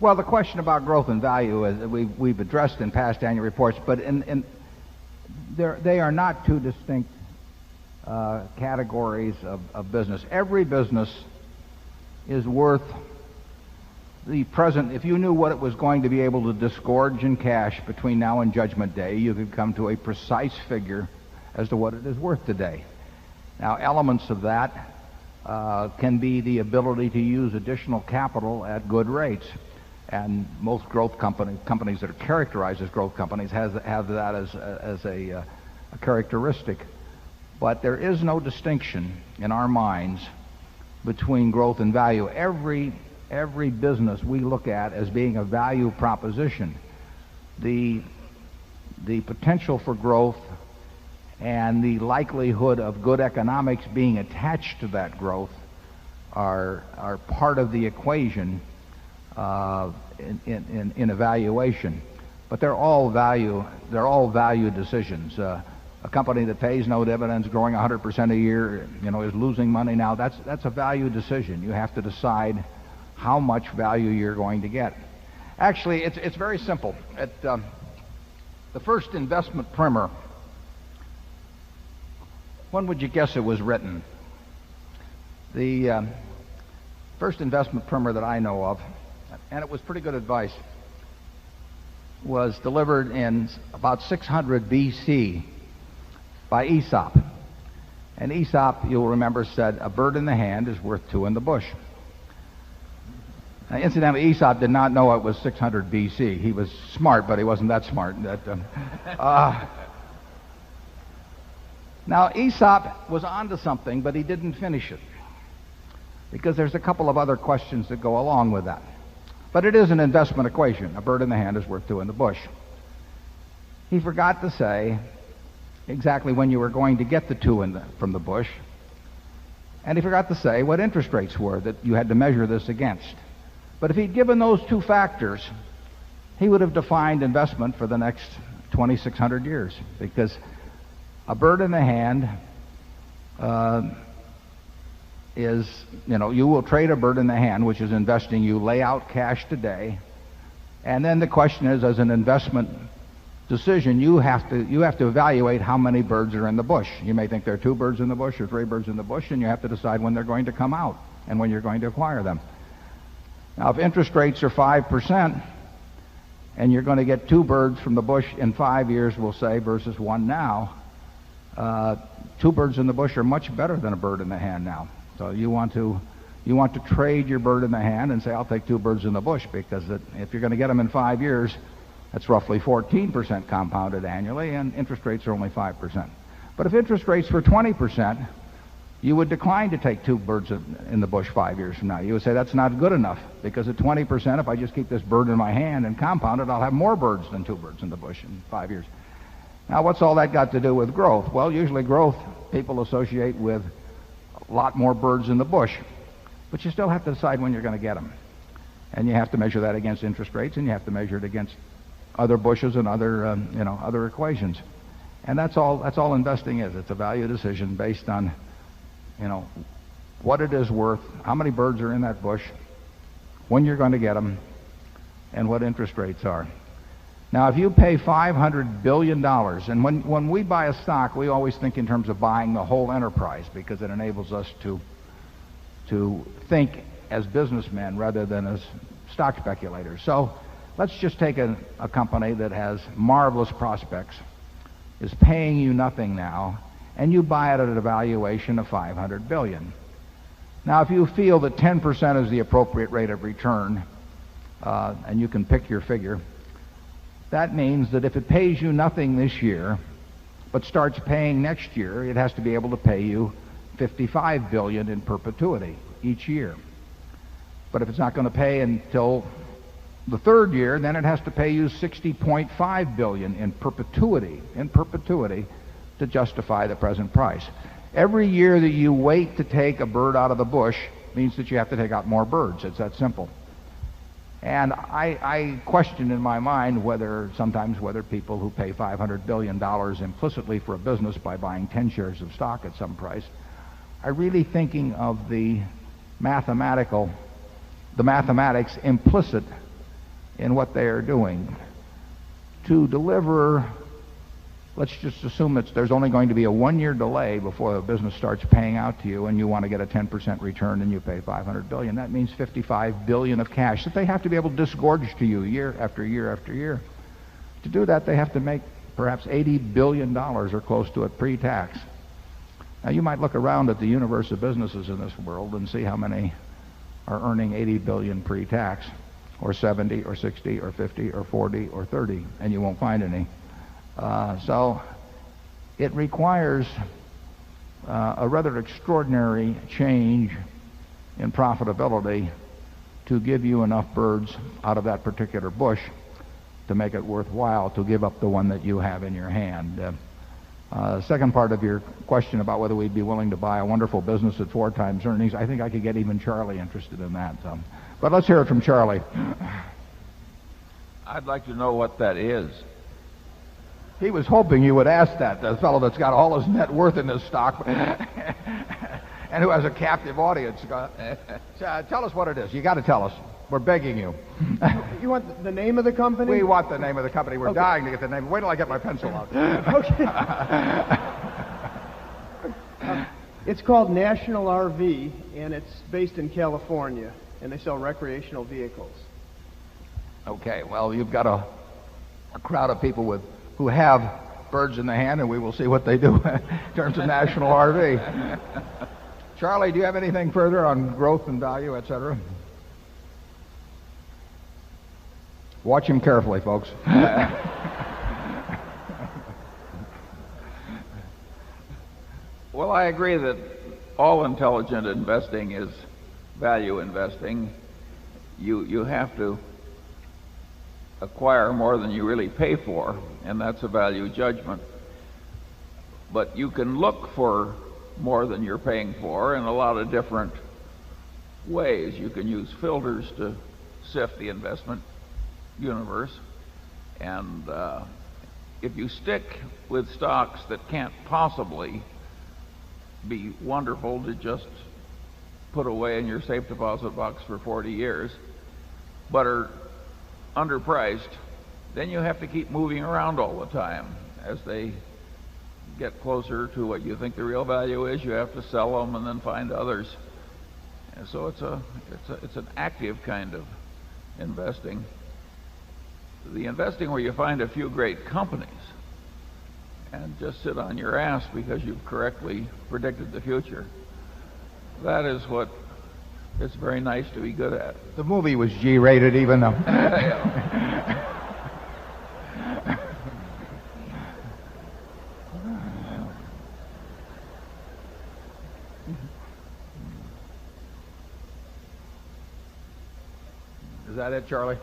Well, the question about growth and value is we've addressed in past annual reports, but they are not two distinct categories of business. Every business is worth the present. If you knew what it was going to be able to disgorge in cash between now and Judgment Day, you could come to a precise figure as to what it is worth today. Now, elements of that can be the ability to use additional capital at good rates. And most growth companies that are characterized as growth companies have that as a characteristic. But there is no distinction in our minds between growth and value. Every business we look at as being a value proposition. The potential for growth and the likelihood of good economics being attached to that growth are part of the equation in evaluation. But they're all value decisions. A company that pays no dividends, growing 100% a year, is losing money now. That's a value decision. You have to decide how much value you're going to get. Actually, it's very simple. The first investment primer, when would you guess it was written? The first investment primer that I know of, and it was pretty good advice, was delivered in about 600 BC by Aesop. And Aesop, you'll remember, said, "A bird in the hand is worth two in the bush." Now, incidentally, Aesop did not know it was 600 BC. He was smart, but he wasn't that smart. Now, Aesop was onto something, but he didn't finish it, because there's a couple of other questions that go along with that. But it is an investment equation. A bird in the hand is worth two in the bush. He forgot to say exactly when you were going to get the two from the bush, and he forgot to say what interest rates were that you had to measure this against. But if he'd given those two factors, he would have defined investment for the next 2,600 years, because a bird in the hand is, you will trade a bird in the hand, which is investing. You lay out cash today, and then the question is, as an investment decision, you have to evaluate how many birds are in the bush. You may think there are two birds in the bush or three birds in the bush, and you have to decide when they're going to come out and when you're going to acquire them. Now, if interest rates are 5%, and you're going to get two birds from the bush in 5 years, we'll say, versus one now, two birds in the bush are much better than a bird in the hand now. So you want to trade your bird in the hand and say, I'll take two birds in the bush, because if you're going to get them in 5 years, that's roughly 14% compounded annually, and interest rates are only 5%. But if interest rates were 20%, you would decline to take two birds in the bush 5 years from now. You would say that's not good enough, because at 20%, if I just keep this bird in my hand and compound it, I'll have more birds than two birds in the bush in 5 years. Now, what's all that got to do with growth? Well, usually growth people associate with a lot more birds in the bush, but you still have to decide when you're going to get them. And you have to measure that against interest rates, and you have to measure it against other bushes and other equations. And that's all investing is. It's a value decision based on what it is worth, how many birds are in that bush, when you're going to get them, and what interest rates are. Now, if you pay $500 billion, and when we buy a stock, we always think in terms of buying the whole enterprise, because it enables us to think as businessmen rather than as stock speculators. So let's just take a company that has marvelous prospects, is paying you nothing now, and you buy it at a valuation of $500 billion. Now, if you feel that 10% is the appropriate rate of return, and you can pick your figure, that means that if it pays you nothing this year, but starts paying next year, it has to be able to pay you $55 billion in perpetuity each year. But if it's not going to pay until the third year, then it has to pay you $60.5 billion in perpetuity to justify the present price. Every year that you wait to take a bird out of the bush means that you have to take out more birds. It's that simple. And I question in my mind sometimes whether people who pay $500 billion implicitly for a business by buying 10 shares of stock at some price are really thinking of the mathematics implicit in what they are doing to deliver. Let's just assume that there's only going to be a 1-year delay before the business starts paying out to you, and you want to get a 10% return, and you pay $500 billion. That means $55 billion of cash that they have to be able to disgorge to you year after year after year. To do that, they have to make perhaps $80 billion or close to it pre-tax. Now, you might look around at the universe of businesses in this world and see how many are earning $80 billion pre-tax, or 70, or 60, or 50, or 40, or 30, and you won't find any. So it requires a rather extraordinary change in profitability to give you enough birds out of that particular bush to make it worthwhile to give up the one that you have in your hand. The second part of your question about whether we'd be willing to buy a wonderful business at 4 times earnings, I think I could get even Charlie interested in that. But let's hear it from Charlie. I'd like to know what that is. He was hoping you would ask that, the fellow that's got all his net worth in this stock and who has a captive audience. Tell us what it is. You got to tell us. We're begging you. You want the name of the company? We want the name of the company. We're dying to get the name. Wait till I get my pencil out. Okay. It's called National RV, and it's based in California, and they sell recreational vehicles. Okay. Well, you've got a crowd of people who have birds in the hand, and we will see what they do in terms of National RV. Charlie, do you have anything further on growth and value, etc.? Watch him carefully, folks. Well, I agree that all intelligent investing is value investing. You have to acquire more than you really pay for, and that's a value judgment. But you can look for more than you're paying for in a lot of different ways. You can use filters to sift the investment universe, and if you stick with stocks that can't possibly be wonderful to just put away in your safe deposit box for 40 years, but are underpriced, then you have to keep moving around all the time. As they get closer to what you think the real value is, you have to sell them and then find others. And so it's an active kind of investing. The investing where you find a few great companies and just sit on your ass because you've correctly predicted the future, that is what it's very nice to be good at. The movie was G-rated, even though. Is that it, Charlie?